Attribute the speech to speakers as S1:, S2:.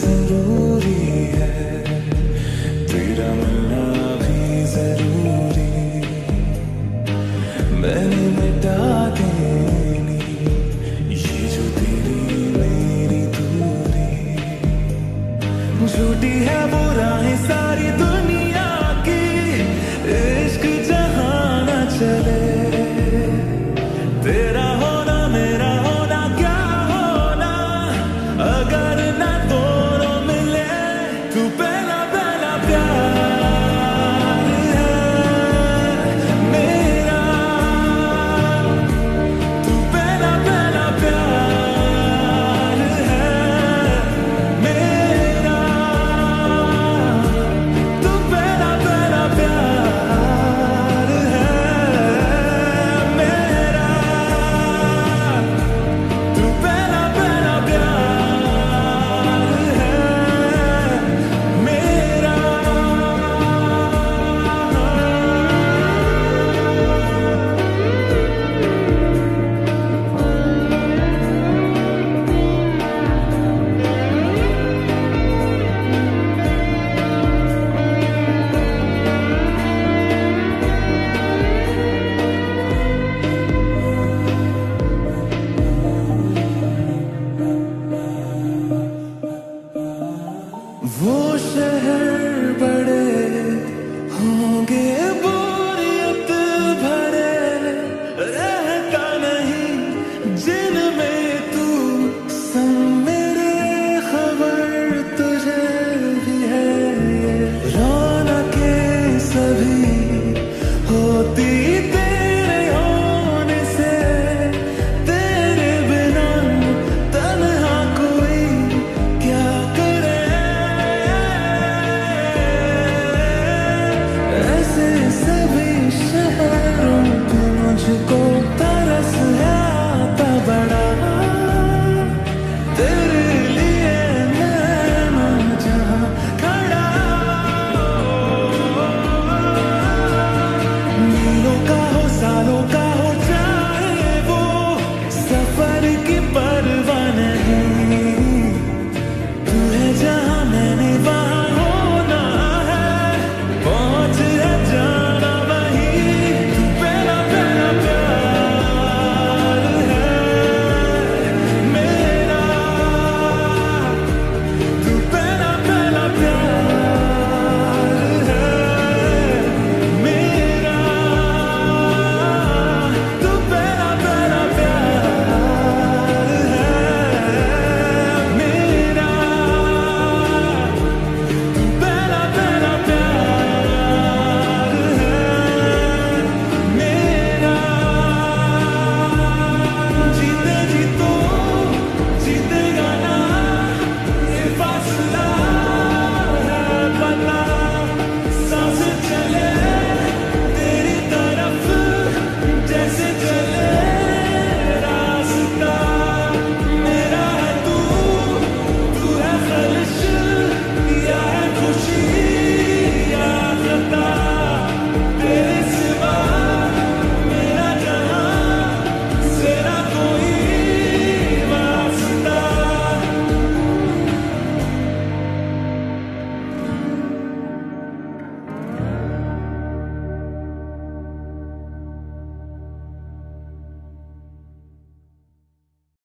S1: जरूरी है, तेरा मिलना भी जरूरी। मैंने मिटा देनी ये जो तेरी मेरी दूरी। झूठी है बुराई सारी दुनिया की, इश्क जहां न चले। तेरा होना मेरा होना क्या होना, अगर ना दोनों मिले। तू पहला पहला प्यार है मेरा, तू पहला पहला प्यार है मेरा, तू पहला पहला प्यार है मेरा, तू पहला पहला प्यार है मेरा। वो शहर